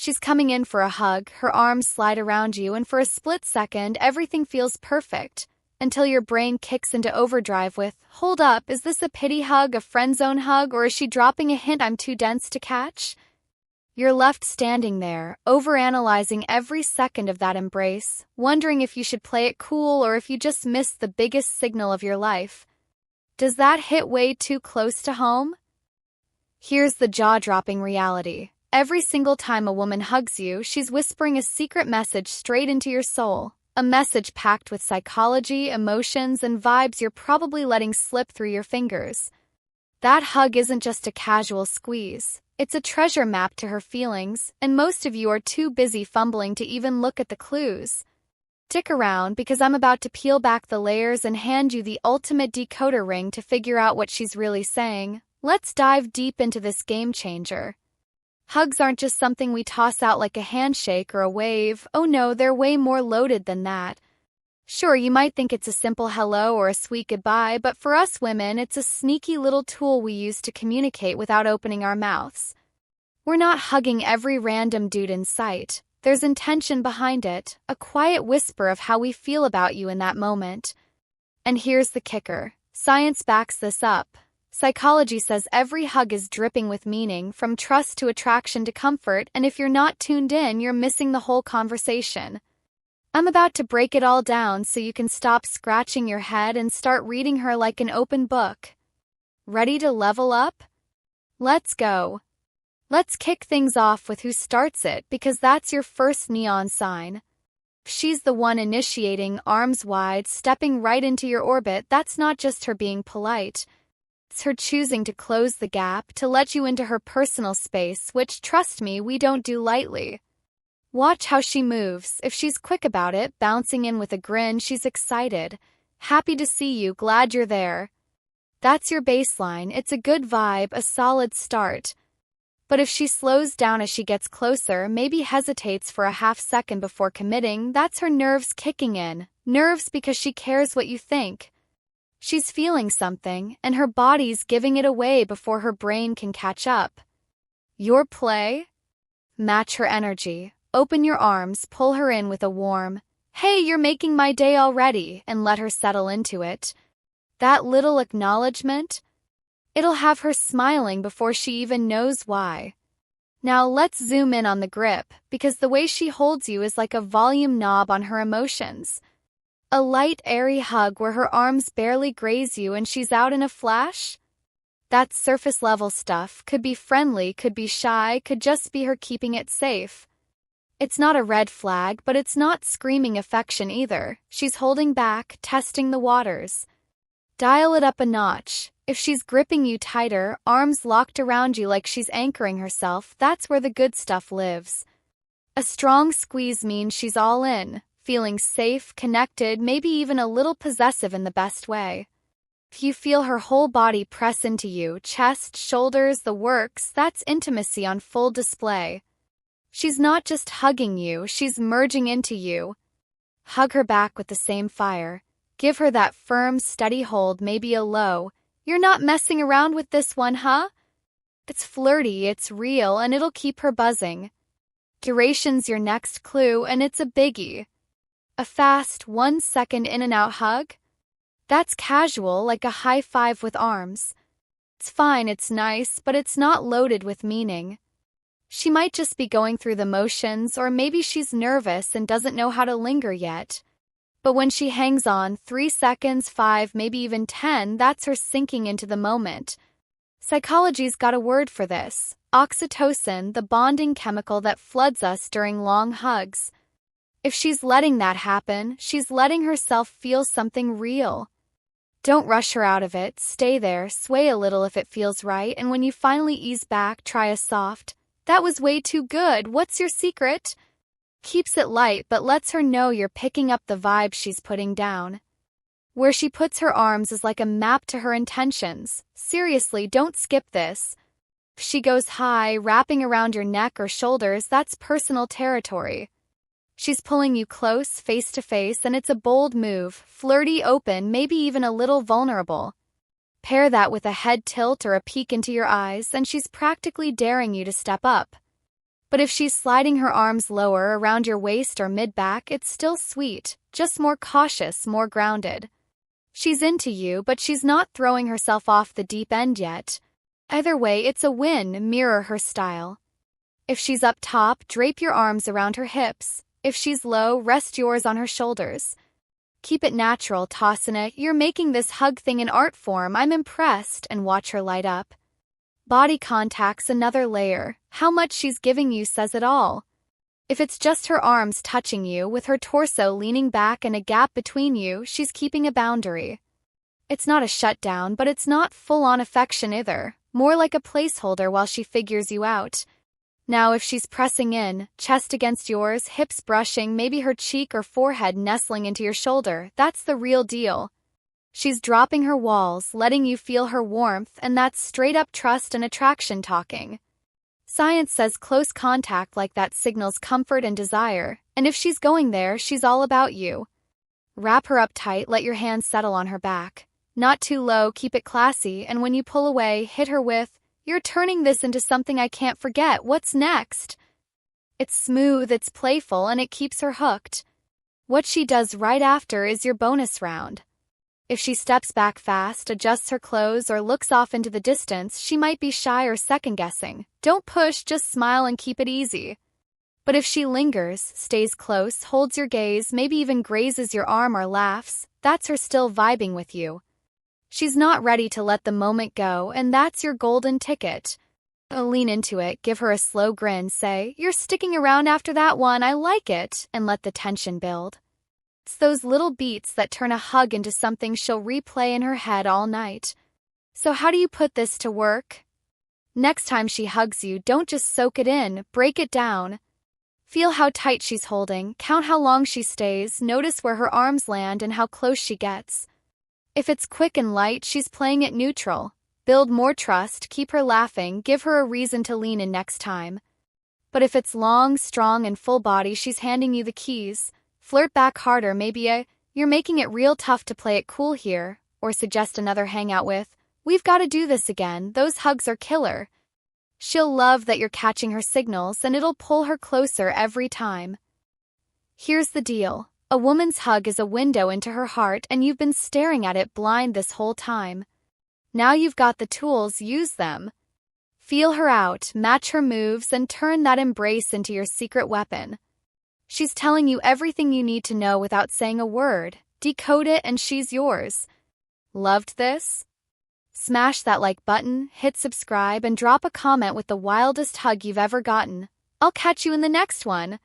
She's coming in for a hug, her arms slide around you, and for a split second, everything feels perfect. Until your brain kicks into overdrive with, hold up, is this a pity hug, a friend zone hug, or is she dropping a hint I'm too dense to catch? You're left standing there, overanalyzing every second of that embrace, wondering if you should play it cool or if you just missed the biggest signal of your life. Does that hit way too close to home? Here's the jaw-dropping reality. Every single time a woman hugs you, she's whispering a secret message straight into your soul. A message packed with psychology, emotions, and vibes you're probably letting slip through your fingers. That hug isn't just a casual squeeze. It's a treasure map to her feelings, and most of you are too busy fumbling to even look at the clues. Stick around because I'm about to peel back the layers and hand you the ultimate decoder ring to figure out what she's really saying. Let's dive deep into this game changer. Hugs aren't just something we toss out like a handshake or a wave. Oh no, they're way more loaded than that. Sure, you might think it's a simple hello or a sweet goodbye, but for us women, it's a sneaky little tool we use to communicate without opening our mouths. We're not hugging every random dude in sight. There's intention behind it, a quiet whisper of how we feel about you in that moment. And here's the kicker. Science backs this up. Psychology says every hug is dripping with meaning, from trust to attraction to comfort, and if you're not tuned in, you're missing the whole conversation. I'm about to break it all down so you can stop scratching your head and start reading her like an open book. Ready to level up? Let's go. Let's kick things off with who starts it, because that's your first neon sign. If she's the one initiating, arms wide, stepping right into your orbit, that's not just her being polite. It's her choosing to close the gap, to let you into her personal space, which, trust me, we don't do lightly. Watch how she moves. If she's quick about it, bouncing in with a grin, she's excited. Happy to see you, glad you're there. That's your baseline. It's a good vibe, a solid start. But if she slows down as she gets closer, maybe hesitates for a half second before committing, that's her nerves kicking in. Nerves because she cares what you think. She's feeling something, and her body's giving it away before her brain can catch up. Your play? Match her energy. Open your arms, pull her in with a warm, "Hey, you're making my day already," and let her settle into it. That little acknowledgement? It'll have her smiling before she even knows why. Now let's zoom in on the grip, because the way she holds you is like a volume knob on her emotions. A light, airy hug where her arms barely graze you and she's out in a flash? That's surface-level stuff. Could be friendly, could be shy, could just be her keeping it safe. It's not a red flag, but it's not screaming affection either. She's holding back, testing the waters. Dial it up a notch. If she's gripping you tighter, arms locked around you like she's anchoring herself, that's where the good stuff lives. A strong squeeze means she's all in, feeling safe, connected, maybe even a little possessive in the best way. If you feel her whole body press into you, chest, shoulders, the works, that's intimacy on full display. She's not just hugging you, she's merging into you. Hug her back with the same fire. Give her that firm, steady hold, maybe a low, "You're not messing around with this one, huh?" It's flirty, it's real, and it'll keep her buzzing. Duration's your next clue, and it's a biggie. A fast, 1-second in-and-out hug? That's casual, like a high five with arms. It's fine, it's nice, but it's not loaded with meaning. She might just be going through the motions, or maybe she's nervous and doesn't know how to linger yet. But when she hangs on, 3 seconds, 5, maybe even 10, that's her sinking into the moment. Psychology's got a word for this. Oxytocin, the bonding chemical that floods us during long hugs. If she's letting that happen, she's letting herself feel something real. Don't rush her out of it, stay there, sway a little if it feels right, and when you finally ease back, try a soft, "That was way too good, what's your secret?" Keeps it light but lets her know you're picking up the vibe she's putting down. Where she puts her arms is like a map to her intentions. Seriously, don't skip this. If she goes high, wrapping around your neck or shoulders, that's personal territory. She's pulling you close, face to face, and it's a bold move, flirty, open, maybe even a little vulnerable. Pair that with a head tilt or a peek into your eyes, and she's practically daring you to step up. But if she's sliding her arms lower around your waist or mid-back, it's still sweet, just more cautious, more grounded. She's into you, but she's not throwing herself off the deep end yet. Either way, it's a win. Mirror her style. If she's up top, drape your arms around her hips. If she's low, rest yours on her shoulders. Keep it natural, Tasana. You're making this hug thing an art form. I'm impressed. And watch her light up. Body contact's another layer. How much she's giving you says it all. If it's just her arms touching you, with her torso leaning back and a gap between you, she's keeping a boundary. It's not a shutdown, but it's not full-on affection either. More like a placeholder while she figures you out. Now if she's pressing in, chest against yours, hips brushing, maybe her cheek or forehead nestling into your shoulder, that's the real deal. She's dropping her walls, letting you feel her warmth, and that's straight-up trust and attraction talking. Science says close contact like that signals comfort and desire, and if she's going there, she's all about you. Wrap her up tight, let your hands settle on her back. Not too low, keep it classy, and when you pull away, hit her with, "You're turning this into something I can't forget. What's next?" It's smooth, it's playful, and it keeps her hooked. What she does right after is your bonus round. If she steps back fast, adjusts her clothes, or looks off into the distance, she might be shy or second-guessing. Don't push, just smile and keep it easy. But if she lingers, stays close, holds your gaze, maybe even grazes your arm or laughs, that's her still vibing with you. She's not ready to let the moment go, and that's your golden ticket. Lean into it, give her a slow grin, say, "You're sticking around after that one, I like it," and let the tension build. It's those little beats that turn a hug into something she'll replay in her head all night. So how do you put this to work? Next time she hugs you, don't just soak it in, break it down. Feel how tight she's holding, count how long she stays, notice where her arms land and how close she gets. If it's quick and light, she's playing it neutral. Build more trust, keep her laughing, give her a reason to lean in next time. But if it's long, strong, and full body, she's handing you the keys. Flirt back harder, maybe "You're making it real tough to play it cool here," or suggest another hangout with, "We've got to do this again, those hugs are killer." She'll love that you're catching her signals, and it'll pull her closer every time. Here's the deal. A woman's hug is a window into her heart, and you've been staring at it blind this whole time. Now you've got the tools, use them. Feel her out, match her moves, and turn that embrace into your secret weapon. She's telling you everything you need to know without saying a word. Decode it and she's yours. Loved this? Smash that like button, hit subscribe, and drop a comment with the wildest hug you've ever gotten. I'll catch you in the next one.